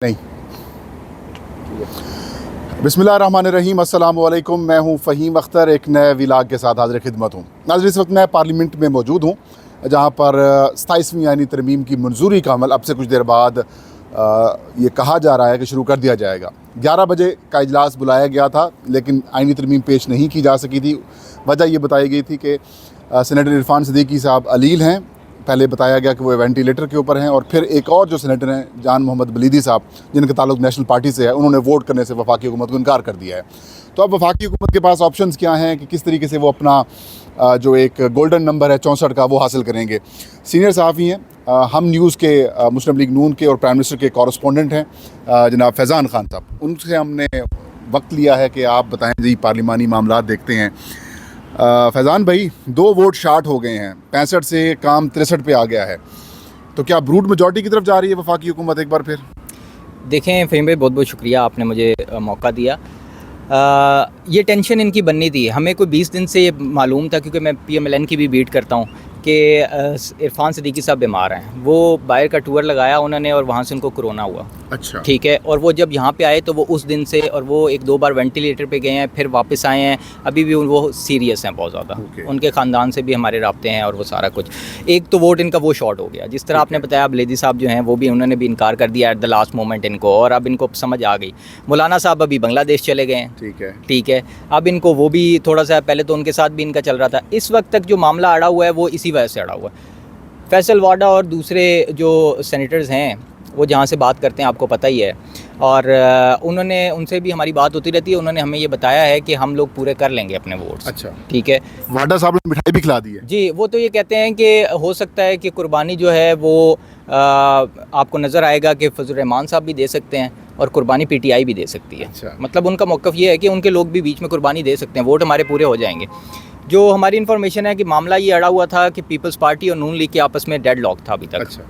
नहीं। बिस्मिल्लाहिर्रहमानिर्रहीम, अस्सलाम वालेकुम। मैं हूं फ़हीम अख्तर, एक नए व्लॉग के साथ हाज़िर खिदमत हूं। नाज़रीन, इस वक्त मैं पार्लियामेंट में मौजूद हूं, जहां पर 27वीं आईनी तरमीम की मंजूरी का अमल अब से कुछ देर बाद ये कहा जा रहा है कि शुरू कर दिया जाएगा। 11 बजे का इजलास बुलाया गया था, लेकिन आईनी तरमीम पेश नहीं की जा सकी थी। वजह ये बताई गई थी कि सेनेटर इरफान सिद्दीकी साहब अलील हैं। पहले बताया गया कि वो वेंटिलेटर के ऊपर हैं, और फिर एक और जो सेनेटर हैं जान मोहम्मद बलीदी साहब, जिनका ताल्लुक नेशनल पार्टी से है, उन्होंने वोट करने से वफाकी हुकूमत को इनकार कर दिया है। तो अब वफाकी हुकूमत के पास ऑप्शंस क्या हैं कि किस तरीके से वो अपना जो एक गोल्डन नंबर है 64 का, वो हासिल करेंगे। सीनियर सहाफ़ी हैं, हम न्यूज़ के मुस्लिम लीग नून के और प्राइम मिनिस्टर के कॉरस्पॉन्डेंट हैं जनाब फैज़ान खान साहब। उनसे हमने वक्त लिया है कि आप बताएं जी, पार्लिमानी मामला देखते हैं। फैज़ान भाई, 2 वोट शार्ट हो गए हैं, 65 से काम 63 पे आ गया है, तो क्या ब्रूट मेजॉरिटी की तरफ जा रही है वफाकी हुकूमत एक बार फिर? देखें फ़हीम भाई, बहुत बहुत शुक्रिया, आपने मुझे मौका दिया। ये टेंशन इनकी बननी थी, हमें कोई 20 दिन से ये मालूम था, क्योंकि मैं PMLN की भी बीट करता हूँ कि इरफान सिद्दीकी साहब बीमार हैं। वो बाहर का टूर लगाया उन्होंने और वहाँ से उनको कोरोना हुआ। अच्छा, ठीक है। और वो जब यहाँ पे आए तो वो उस दिन से, और वो 1-2 बार वेंटिलेटर पे गए हैं, फिर वापस आए हैं। अभी भी वो सीरियस हैं बहुत ज़्यादा। उनके ख़ानदान से भी हमारे राब्ते हैं और वो सारा कुछ। एक तो वोट इनका वो शॉर्ट हो गया, जिस तरह आपने बताया। बलेदी साहब जो हैं वो भी, उन्होंने भी इनकार कर दिया एट द लास्ट मोमेंट इनको, और अब इनको समझ आ गई। मौलाना साहब अभी बांग्लादेश चले गए हैं। ठीक है। अब इनको वो भी थोड़ा सा, पहले तो उनके साथ भी इनका चल रहा था। इस वक्त तक जो मामला अड़ा हुआ है वो इसी वजह से अड़ा हुआ है। फैसल वाडा और दूसरे जो सेनेटर्स हैं वो जहाँ से बात करते हैं आपको पता ही है, और उन्होंने, उनसे भी हमारी बात होती रहती है। उन्होंने हमें ये बताया है कि हम लोग पूरे कर लेंगे अपने वोट्स। अच्छा, ठीक है। वाडा साहब ने मिठाई भी खिला दी है जी। वो तो ये कहते हैं कि हो सकता है कि कुर्बानी जो है वो आपको नज़र आएगा कि फजल रहमान साहब भी दे सकते हैं और कुर्बानी PTI भी दे सकती है। अच्छा। मतलब उनका मौक़िफ़ ये है कि उनके लोग भी बीच में कुर्बानी दे सकते हैं, वोट हमारे पूरे हो जाएंगे। जो हमारी इन्फॉर्मेशन है कि मामला ये अड़ा हुआ था कि पीपल्स पार्टी और नून लीग के आपस में डेड लॉक था अभी तक। अच्छा।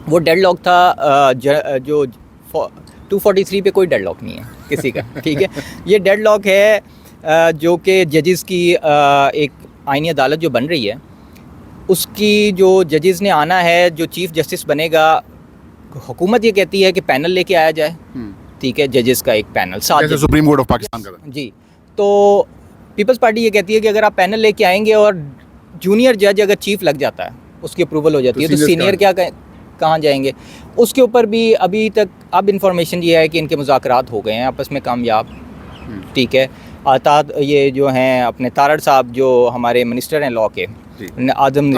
वो डेड लॉक था, जो 243 पे कोई डेड लॉक नहीं है किसी का। ठीक है। ये डेड लॉक है जो कि जजेस की एक आईनी अदालत जो बन रही है, उसकी जो जजेस ने आना है, जो चीफ़ जस्टिस बनेगा, हुकूमत ये कहती है कि पैनल लेके आया जाए। ठीक है। जजेस का एक पैनल, 7 जैसे सुप्रीम कोर्ट ऑफ पाकिस्तान का था। जी। तो पीपल्स पार्टी ये कहती है कि अगर आप पैनल लेके आएंगे और जूनियर जज अगर चीफ लग जाता है, उसकी अप्रूवल हो जाती है, तो सीनियर क्या कहाँ जाएंगे? उसके ऊपर भी अभी तक अब इन्फॉर्मेशन ये है कि इनके मुज़ाकरात हो गए हैं आपस में कामयाब। ठीक है। ये जो हैं अपने तारड़ साहब, जो हमारे मिनिस्टर हैं लॉ के, आज़म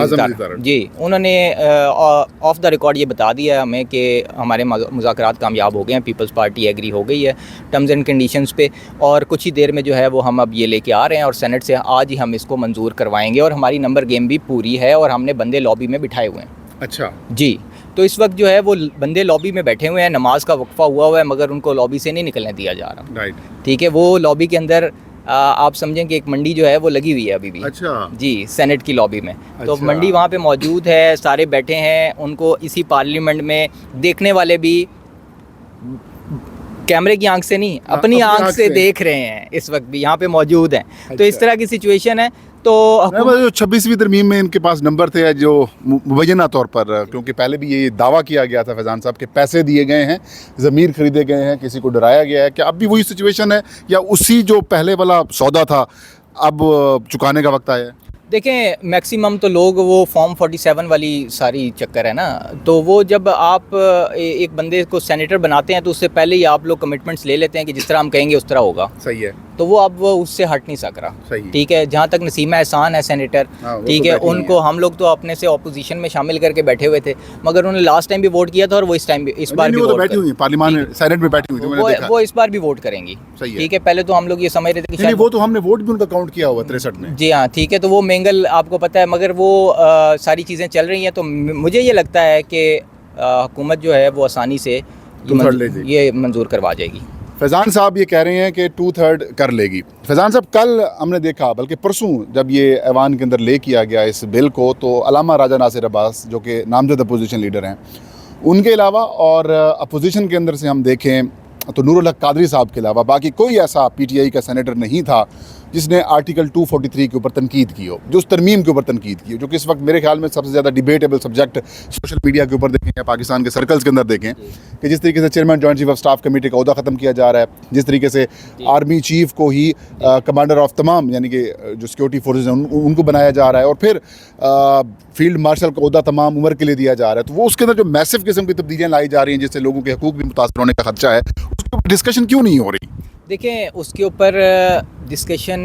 जी, उन्होंने ऑफ द रिकॉर्ड ये बता दिया है हमें कि हमारे मुज़ाकरात कामयाब हो गए हैं, पीपल्स पार्टी एग्री हो गई है टर्म्स एंड कंडीशंस पे, और कुछ ही देर में जो है वो हम अब ये लेके आ रहे हैं, और सेनेट से आज ही हम इसको मंजूर करवाएंगे। और हमारी नंबर गेम भी पूरी है, और हमने बंदे लॉबी में बिठाए हुए हैं। अच्छा जी। तो इस वक्त जो है वो बंदे लॉबी में बैठे हुए हैं, नमाज का वक्फा हुआ है, मगर उनको लॉबी से नहीं निकलने दिया जा रहा। राइट। ठीक है। वो लॉबी के अंदर आप समझें कि एक मंडी जो है वो लगी हुई है अभी भी। अच्छा। जी, सेनेट की लॉबी में। अच्छा। तो मंडी वहाँ पे मौजूद है, सारे बैठे हैं, उनको इसी पार्लियामेंट में देखने वाले भी कैमरे की आंख से नहीं, अपनी आंख से देख रहे हैं, इस वक्त भी यहाँ पे मौजूद हैं। अच्छा। तो इस तरह की सिचुएशन है। तो जो 26वीं तरमीम में इनके पास नंबर थे, जो मुबैना तौर पर, क्योंकि पहले भी ये दावा किया गया था फैज़ान साहब के पैसे दिए गए हैं, ज़मीर खरीदे गए हैं, किसी को डराया गया है, क्या अब भी वही सिचुएशन है, या उसी जो पहले वाला सौदा था अब चुकाने का वक्त आया है? देखें, मैक्सिमम तो लोग वो फॉर्म 47 वाली सारी चक्कर है ना, तो वो जब आप एक बंदे को सेनेटर बनाते हैं तो उससे पहले ही आप लोग कमिटमेंट्स ले लेते हैं कि जिस तरह हम कहेंगे उस तरह होगा। सही है। तो वो अब वो उससे हट नहीं सक रहा। ठीक है। जहाँ तक नसीमा एहसान है सेनेटर, ठीक है, उनको हम लोग तो अपने से ऑपोजिशन में शामिल करके बैठे हुए थे, मगर उन्होंने लास्ट टाइम भी वोट किया था, और वो इस टाइम भी, इस बार भी बैठी हुई पार्लियामेंट सेनेट में बैठी हुई थी, वो इस बार भी वोट करेंगी। ठीक है। पहले तो हम लोग ये समझ रहे थे कि वो तो हमने वोट भी उनका काउंट किया हुआ 63 में। जी हाँ। ठीक है। तो वो मेंगल आपको पता है, मगर वो सारी चीज़ें चल रही हैं। तो मुझे ये लगता है कि हुकूमत जो है वो आसानी से ये मंजूर करवा जाएगी। फैज़ान साहब ये कह रहे हैं कि 2/3 कर लेगी। फैज़ान साहब, कल हमने देखा, बल्कि परसों, जब ये ऐवान के अंदर ले किया गया इस बिल को, तो अलामा राजा नासिर अब्बास, जो कि नामजद अपोजिशन लीडर हैं, उनके अलावा, और अपोजिशन के अंदर से हम देखें तो नूरुल हक कादरी साहब के अलावा बाकी कोई ऐसा PTI का सेनेटर नहीं था जिसने आर्टिकल 243 के ऊपर तनकीद की हो, जो उस तरमीम के ऊपर तनकीद की हो, जो कि इस वक्त मेरे ख्याल में सबसे ज़्यादा डिबेटेबल सब्जेक्ट सोशल मीडिया के ऊपर देखें या पाकिस्तान के सर्कल्स के अंदर देखें, कि जिस तरीके से chairman joint chief of staff committee का ओहदा ख़त्म किया जा रहा है, जिस तरीके से आर्मी चीफ को ही कमांडर ऑफ तमाम यानी कि जो सिक्योरिटी फोर्सेज हैं उनको बनाया जा रहा है, और फिर फील्ड मार्शल का ओहदा तमाम उम्र के लिए दिया जा रहा है, तो वो उसके अंदर जो मैसिव किस्म की तब्दीलियाँ लाई जा रही हैं जिससे लोगों के हकूक़ भी मुतासर होने का खदशा है, उसके ऊपर डिस्कशन क्यों नहीं हो रही? देखें, उसके ऊपर डिस्कशन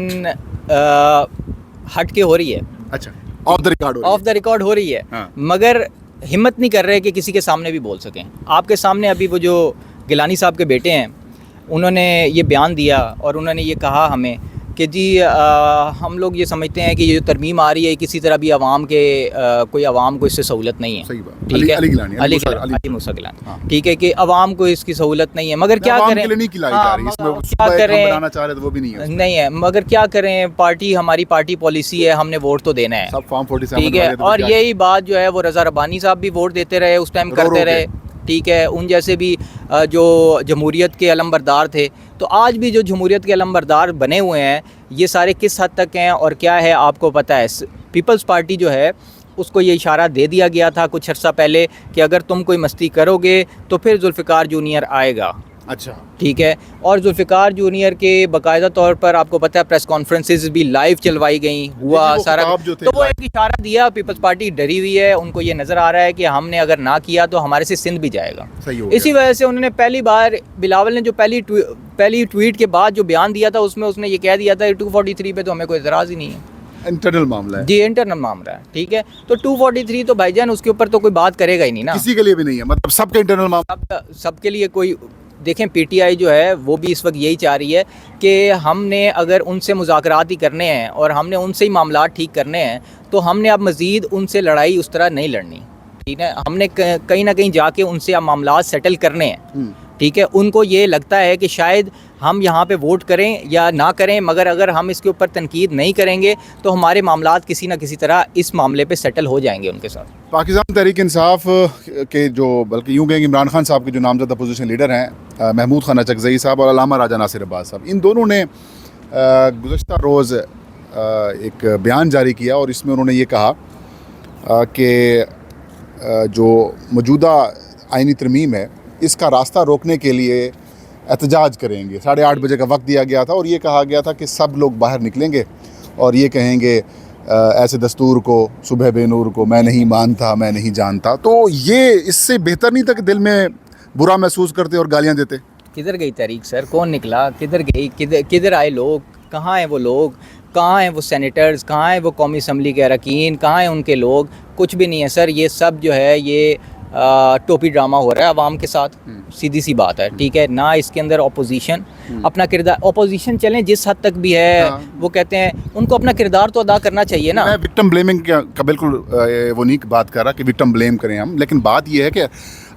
हट के हो रही है। अच्छा, ऑफ द रिकॉर्ड हो रही है। हाँ। मगर हिम्मत नहीं कर रहे कि किसी के सामने भी बोल सकें। आपके सामने अभी वो जो गिलानी साहब के बेटे हैं, उन्होंने ये बयान दिया और उन्होंने ये कहा हमें कि जी हम लोग ये समझते हैं कि ये जो तरमीम आ रही है किसी तरह भी आवाम के कोई आवाम को इससे सहूलत नहीं है। सही बात। ठीक है, अली मूसा गिलानी, हाँ। ठीक है, कि आवाम को इसकी सहूलत नहीं है। मगर क्या करें, क्या करें, बनाना चाह रहे तो वो भी नहीं है, मगर क्या करें, पार्टी हमारी पार्टी पॉलिसी है, हमने वोट तो देना है, सब फॉर्म 47 ठीक है। और यही बात जो है वो रज़ा रब्बानी साहब भी वोट देते रहे, उस टाइम करते रहे, ठीक है। उन जैसे भी जो जमहूरियत के अलमबरदार थे, तो आज भी जो जमहूरियत के अलमबरदार बने हुए हैं, ये सारे किस हद तक हैं और क्या है आपको पता है। पीपल्स पार्टी जो है उसको ये इशारा दे दिया गया था कुछ अर्सा पहले कि अगर तुम कोई मस्ती करोगे तो फिर जुल्फ़िकार जूनियर आएगा। अच्छा, ठीक है। और जुल्फ़िकार जूनियर के बाकायदा तौर पर आपको पता है प्रेस कॉन्फ्रेंसेस भी लाइव चलवाई गई, हुआ सारा, तो वो एक इशारा दिया। पीपल्स पार्टी डरी हुई है, उनको ये नज़र आ रहा है कि हमने अगर ना किया तो हमारे से सिंध भी जाएगा। इसी वजह से उन्होंने पहली बार बिलावल ने जो पहली ट्वीट के बाद जो बयान दिया था उसमें उसने ये कह दिया था 243 पे तो हमें कोई एतराज़ ही नहीं है, इंटरनल मामला है। जी, इंटरनल मामला है, ठीक है। तो 243 तो भाईजान उसके ऊपर तो कोई बात करेगा ही नहीं ना, किसी के लिए भी नहीं है, मतलब सबका इंटरनल मामला, सबके लिए कोई। देखें, पीटीआई जो है वो भी इस वक्त यही चाह रही है कि हमने अगर उनसे मुज़ाकरात ही करने हैं और हमने उनसे ही मामला ठीक करने हैं, तो हमने अब मज़ीद उनसे लड़ाई उस तरह नहीं लड़नी, ठीक है। हमने कहीं ना कहीं जाके उनसे अब मामला सेटल करने हैं, ठीक है। उनको ये लगता है कि शायद हम यहाँ पे वोट करें या ना करें, मगर अगर हम इसके ऊपर तनकीद नहीं करेंगे तो हमारे मामलात किसी न किसी तरह इस मामले पे सेटल हो जाएंगे उनके साथ। पाकिस्तान तहरीक इंसाफ के जो, बल्कि यूँ कहें कि इमरान खान साहब के जो नामज़द अपोजिशन लीडर हैं महमूद खान अचकज़ई साहब और अल्लामा राजा नासिर अब्बास साहब, इन दोनों ने गुज़श्ता रोज़ एक बयान जारी किया और इसमें उन्होंने ये कहा कि जो मौजूदा आइनी तरमीम है इसका रास्ता रोकने के लिए एहतजाज करेंगे। 8:30 बजे का वक्त दिया गया था और ये कहा गया था कि सब लोग बाहर निकलेंगे और ये कहेंगे ऐसे दस्तूर को, सुबह बेनूर को मैं नहीं मानता, मैं नहीं जानता। तो ये इससे बेहतर नहीं था कि दिल में बुरा महसूस करते और गालियाँ देते? किधर गई तहरीक सर, कौन निकला, किधर गई, किधर आए लोग, कहाँ हैं वो लोग, कहाँ हैं वो सेनेटर्स, कहाँ हैं वो कौमी असम्बली के अरकान, कहाँ हैं उनके लोग? कुछ भी नहीं है सर। ये सब जो है ये टोपी ड्रामा हो रहा है आवाम के साथ, सीधी सी बात है, ठीक है ना। इसके अंदर अपोजिशन अपना किरदार, अपोजिशन चलें जिस हद तक भी है, वो कहते हैं उनको अपना किरदार तो अदा करना चाहिए ना। मैं विक्टिम ब्लेमिंग का बिल्कुल वो नहीं बात कर रहा कि विक्टिम ब्लेम करें हम, लेकिन बात ये है कि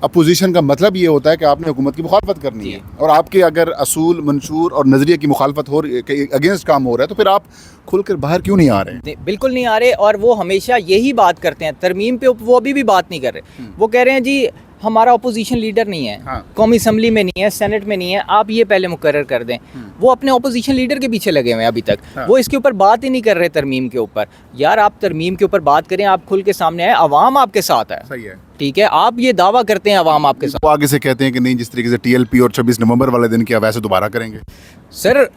अपोजिशन का मतलब ये होता है कि आपने हुकूमत की मुखालफत करनी है, और आपके अगर असूल मंशूर और नज़रिए की मुखालफत हो रही, अगेंस्ट काम हो रहा है, तो फिर आप खुलकर बाहर क्यों नहीं आ रहे? बिल्कुल नहीं आ रहे। और वो हमेशा यही बात करते हैं तरमीम पे, वो अभी भी बात नहीं कर रहे। वो कह रहे हैं जी हमारा अपोजिशन लीडर नहीं है, हाँ। कौमी असम्बली में नहीं है, सेनेट में नहीं है, आप ये पहले मुकर्रर कर दें। वो अपने अपोजिशन लीडर के पीछे लगे हुए हैं अभी तक, हाँ। वो इसके ऊपर बात ही नहीं कर रहे तरमीम के ऊपर। यार आप तरमीम के ऊपर बात करें, आप खुल के सामने आए, अवाम आपके साथ है, सही है, ठीक है। आप ये दावा करते हैं अवाम आपके साथ, वो आगे से कहते हैं कि नहीं जिस तरीके से TLP और 26 नवंबर वाले दिन किया वैसे दोबारा करेंगे। सर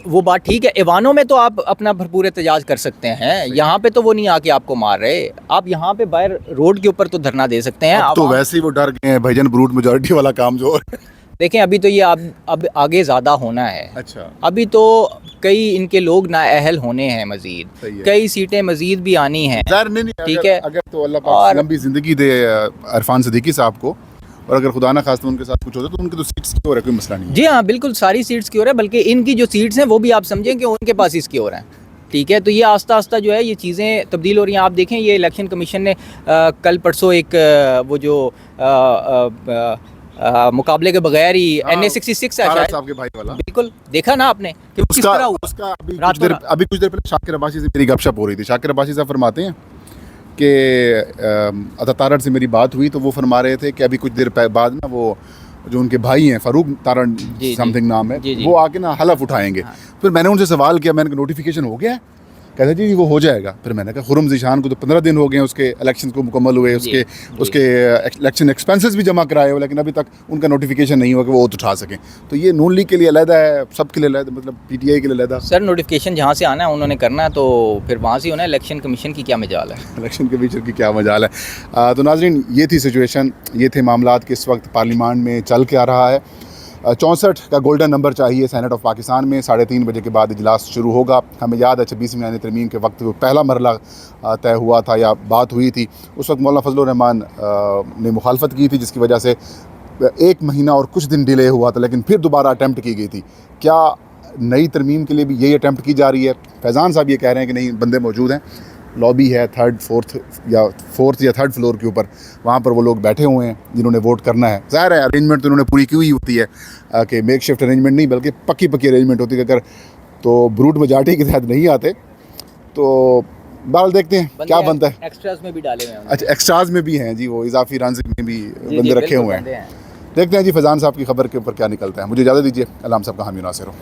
वो बात ठीक है, ईवानों में तो आप अपना भरपूर एहतजाज कर सकते हैं, यहाँ पे तो वो नहीं आके आपको मार रहे। आप यहाँ पे बाहर रोड के ऊपर तो धरना दे सकते हैं। अब तो वैसे ही वो डर गए हैं भाईजान, ब्रूट मेजॉरिटी वाला काम जो देखें अभी तो ये अब आगे ज़्यादा होना है। अच्छा, अभी तो कई इनके लोग नाअहल होने हैं, मजीद कई सीटें मजीद भी आनी हैं, ठीक है। अगर तो अल्लाह पाक लंबी ज़िंदगी दे इरफान सिद्दीकी साहब को, और अगर खुदा ना खास्ता उनके साथ कुछ होता तो उनके तो सीट्स की ओर है, कोई मसला नहीं है। जी हाँ, बिल्कुल सारी सीट्स की ओर है, बल्कि इनकी जो सीट्स हैं वो भी आप समझें कि उनके पास इसकी ओर हैं, ठीक है। तो ये आस्ता आस्ता जो है ये चीज़ें तब्दील हो रही हैं। आप देखें ये इलेक्शन कमीशन ने कल परसों एक वो जो मुकाबले के बगैर ही NA 66 है साहब के भाई वाला, बिल्कुल देखा ना आपने कि किस तरह उसका अभी कुछ देर पहले शाकिर अब्बासी से मेरी गपशप हो रही थी। शाकिर अब्बासी साहब फरमाते हैं कि अता तारड़ से मेरी बात हुई तो वो फरमा रहे थे कि अभी कुछ देर बाद ना वो जो उनके भाई हैं, फारूक तारण जी। समथिंग नाम है, जी, जी। वो आके ना हलफ उठाएंगे। फिर मैंने उनसे सवाल किया, मैंने कहा नोटिफिकेशन हो गया है? कहते जी वो हो जाएगा। फिर मैंने कहा खुर्रम ज़ीशान को तो 15 दिन हो गए हैं उसके इलेक्शन को मुकम्मल हुए, उसके इलेक्शन एक्सपेंसेस भी जमा कराए हो, लेकिन अभी तक उनका नोटिफिकेशन नहीं हुआ कि वो वोट उठा सकें। तो ये नून लीग के लिए अलहदा है, सब के लिए अलहदा, मतलब PTI के लिए अलहदा। सर नोटिफिकेशन जहाँ से आना है उन्होंने करना है, तो फिर वहाँ से होना है। इलेक्शन कमीशन की क्या मजाल है? इलेक्शन कमीशन की क्या मजाल है। तो नाज़रीन, ये थी सिचुएशन, ये थे मामलात कि इस वक्त पार्लियामान में चल के आ रहा है। 64 का गोल्डन नंबर चाहिए सेनेट ऑफ पाकिस्तान में। 3:30 बजे के बाद इजलास शुरू होगा। हमें याद है 26वीं आईनी तरमीम के वक्त वो पहला मरला तय हुआ था या बात हुई थी, उस वक्त मौलाना फजलुर रहमान ने मुखालफत की थी, जिसकी वजह से 1 महीना और कुछ दिन डिले हुआ था, लेकिन फिर दोबारा अटैम्प्ट की गई थी। क्या नई तरमीम के लिए भी यही अटैम्प्ट की जा रही है? फैज़ान साहब ये कह रहे हैं कि नहीं, बंदे मौजूद हैं, लॉबी है 3rd 4th या 4th या 3rd फ्लोर के ऊपर, वहाँ पर वो लोग बैठे हुए हैं जिन्होंने वोट करना है। ज़ाहिर है अरेंजमेंट तो उन्होंने पूरी की हुई होती है कि मेक शिफ्ट अरेंजमेंट नहीं, बल्कि पक्की अरेंजमेंट होती है। अगर तो ब्रूट मेजॉरिटी के तहत नहीं आते तो बहरहाल देखते हैं क्या बनता है। एक्स्ट्राज में भी डाले हुए हैं। अच्छा, एक्स्ट्राज में भी हैं जी, वो इजाफी रन्स में भी जी, बंदे रखे हुए बिल्कुल हैं। देखते हैं जी फैज़ान साहब की खबर के ऊपर क्या निकलता है। मुझे इजाज़त दीजिए। अल्लाह हम सबका हामी नासिर हो।